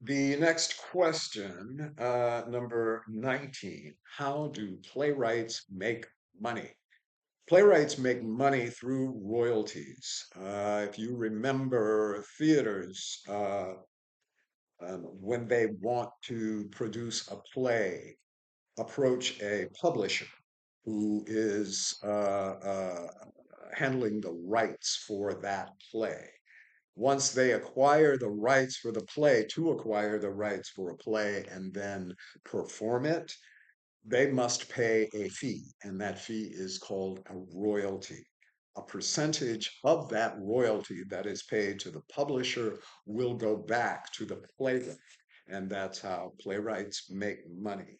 The next question, number 19. How do playwrights make money? Playwrights make money through royalties. If you remember theaters, when they want to produce a play, approach a publisher who is handling the rights for that play. Once they acquire the rights for the play, to acquire the rights for a play and then perform it, they must pay a fee, and that fee is called a royalty. A percentage of that royalty that is paid to the publisher will go back to the playwright, and that's how playwrights make money.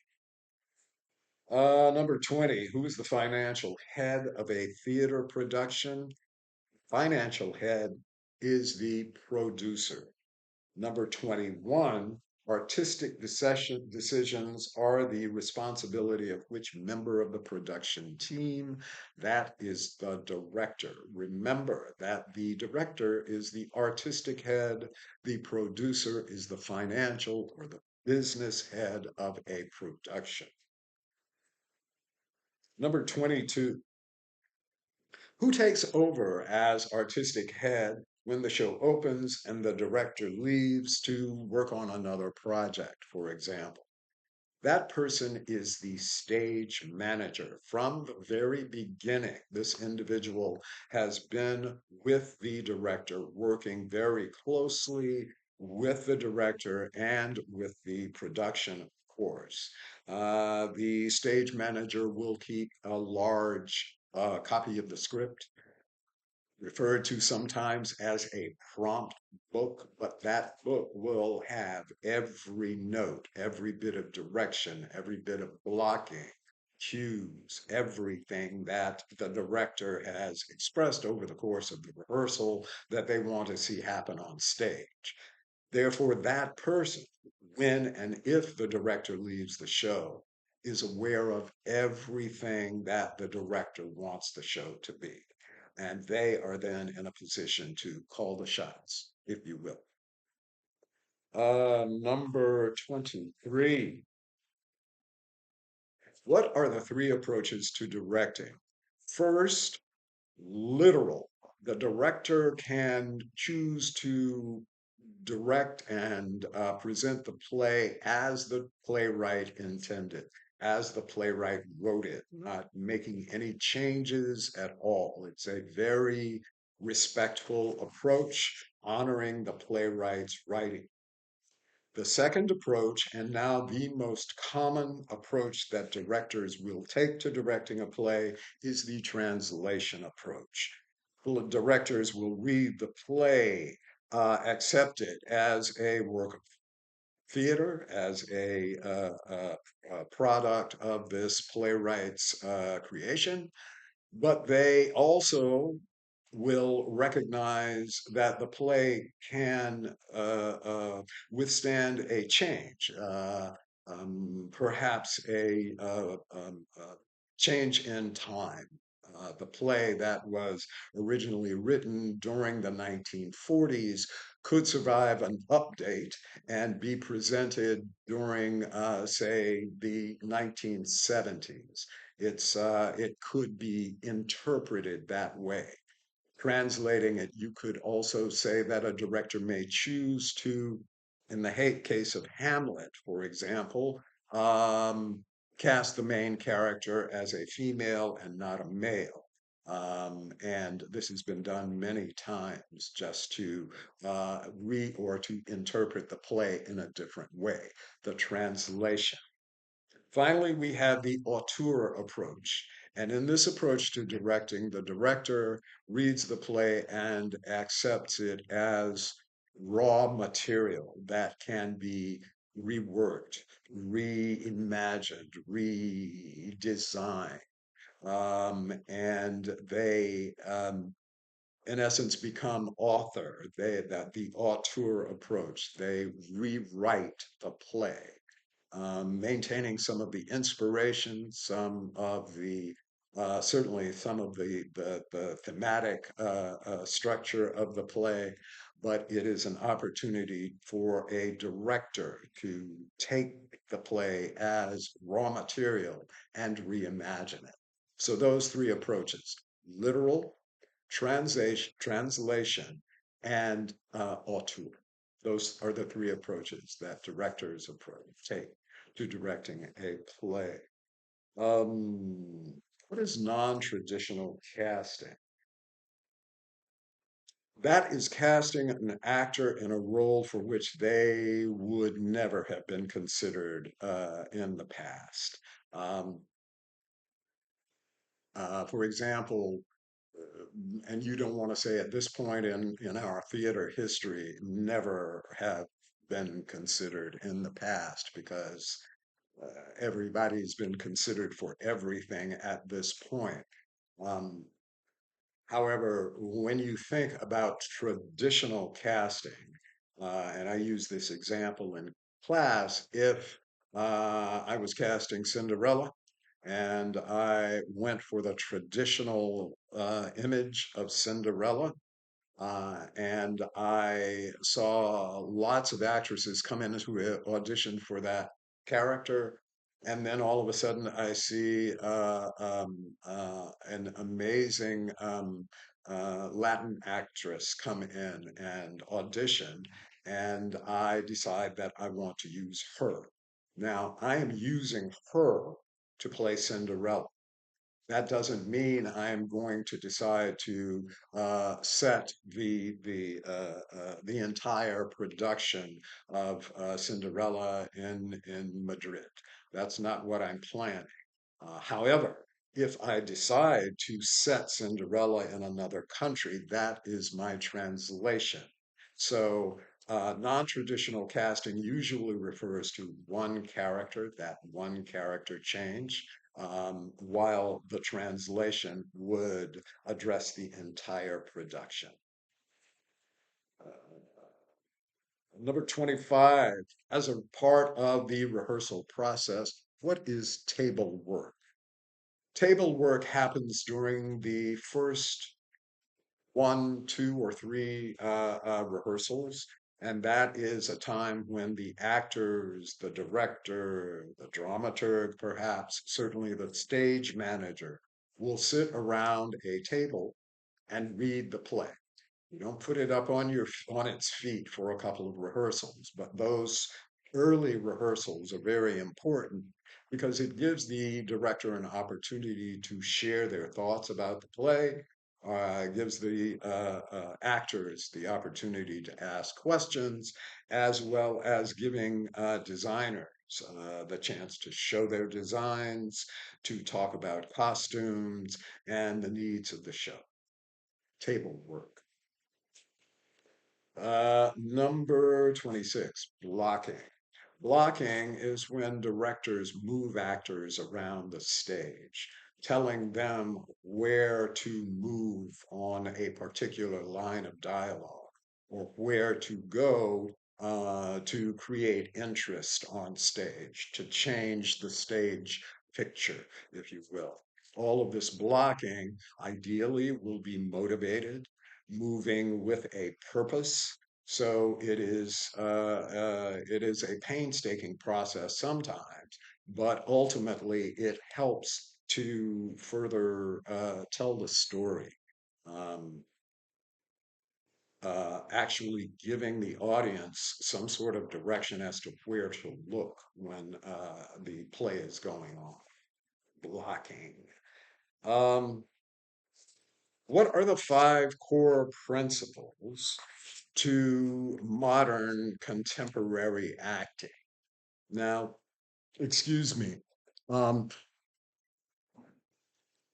Number 20, who is the financial head of a theater production? Financial head is the producer. Number 21, artistic decisions are the responsibility of which member of the production team? That is the director. Remember that the director is the artistic head, the producer is the financial or the business head of a production. Number 22, who takes over as artistic head when the show opens and the director leaves to work on another project, for example? That person is the stage manager. From the very beginning, this individual has been with the director, working very closely with the director and with the production, of course. The stage manager will keep a large copy of the script, referred to sometimes as a prompt book, but that book will have every note, every bit of direction, every bit of blocking, cues, everything that the director has expressed over the course of the rehearsal that they want to see happen on stage. Therefore, that person, when and if the director leaves the show, is aware of everything that the director wants the show to be. And they are then in a position to call the shots, if you will. Number 23. What are the three approaches to directing? First, literal. The director can choose to direct and present the play as the playwright intended, as the playwright wrote it, not making any changes at all. It's a very respectful approach, honoring the playwright's writing. The second approach, and now the most common approach that directors will take to directing a play, is the translation approach. Directors will read the play, accept it as a work of theater, as a product of this playwright's creation, but they also will recognize that the play can withstand a change, perhaps a change in time. The play that was originally written during the 1940s could survive an update and be presented during, say, the 1970s. It could be interpreted that way. Translating it, you could also say that a director may choose to, in the case of Hamlet, for example, cast the main character as a female and not a male. And this has been done many times just to read or to interpret the play in a different way, the translation. Finally, we have the auteur approach. And in this approach to directing, the director reads the play and accepts it as raw material that can be reworked, reimagined, redesigned. And they, in essence, become author. That the auteur approach. They rewrite the play, maintaining some of the inspiration, some of the certainly some of the thematic structure of the play, but it is an opportunity for a director to take the play as raw material and reimagine it. So those three approaches: literal, translation, and auteur. Those are the three approaches that directors take to directing a play. What is non-traditional casting? That is casting an actor in a role for which they would never have been considered in the past. Um, for example, and you don't want to say at this point in our theater history, never have been considered in the past because everybody's been considered for everything at this point. Um, However, when you think about traditional casting, and I use this example in class, if I was casting Cinderella and I went for the traditional image of Cinderella, and I saw lots of actresses come in who had auditioned for that character. And then all of a sudden, I see an amazing Latin actress come in and audition, and I decide that I want to use her. Now, I am using her to play Cinderella. That doesn't mean I'm going to decide to set the entire production of Cinderella in Madrid. That's not what I'm planning. However, if I decide to set Cinderella in another country, that is my translation. So, non-traditional casting usually refers to one character, that one character change, while the translation would address the entire production. Number 25, as a part of the rehearsal process, what is table work? Table work happens during the first one, two, or three rehearsals. And that is a time when the actors, the director, the dramaturg, perhaps, certainly the stage manager, will sit around a table and read the play. You don't put it up on its feet for a couple of rehearsals, but those early rehearsals are very important because it gives the director an opportunity to share their thoughts about the play, gives the actors the opportunity to ask questions, as well as giving designers the chance to show their designs, to talk about costumes and the needs of the show. Table work. Number 26, blocking. Blocking is when directors move actors around the stage, telling them where to move on a particular line of dialogue or where to go to create interest on stage, to change the stage picture, if you will. All of this blocking ideally will be motivated, moving with a purpose. So it is a painstaking process sometimes, but ultimately it helps to further tell the story. Um, Actually giving the audience some sort of direction as to where to look when the play is going on. Blocking. Um, what are the five core principles to modern contemporary acting? Now, excuse me. Um,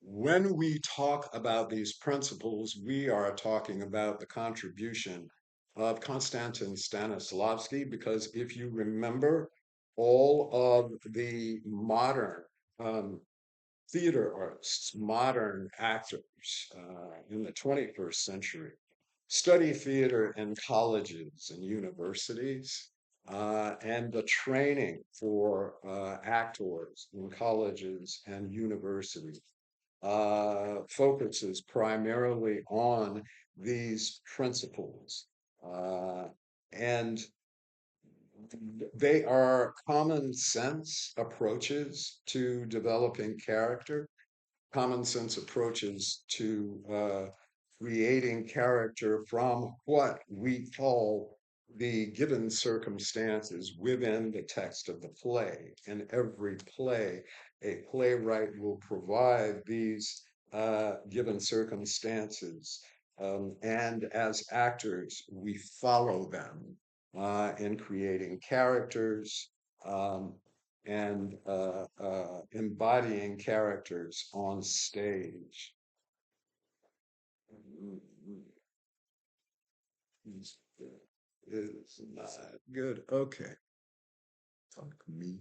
when we talk about these principles, we are talking about the contribution of Konstantin Stanislavski, because if you remember, all of the modern um, theater artists, modern actors in the 21st century study theater in colleges and universities, and the training for actors in colleges and universities focuses primarily on these principles. Uh, and they are common sense approaches to developing character, common sense approaches to creating character from what we call the given circumstances within the text of the play. In every play, a playwright will provide these given circumstances. And as actors, we follow them in creating characters, um, and embodying characters on stage. Is not good. Okay. Talk me.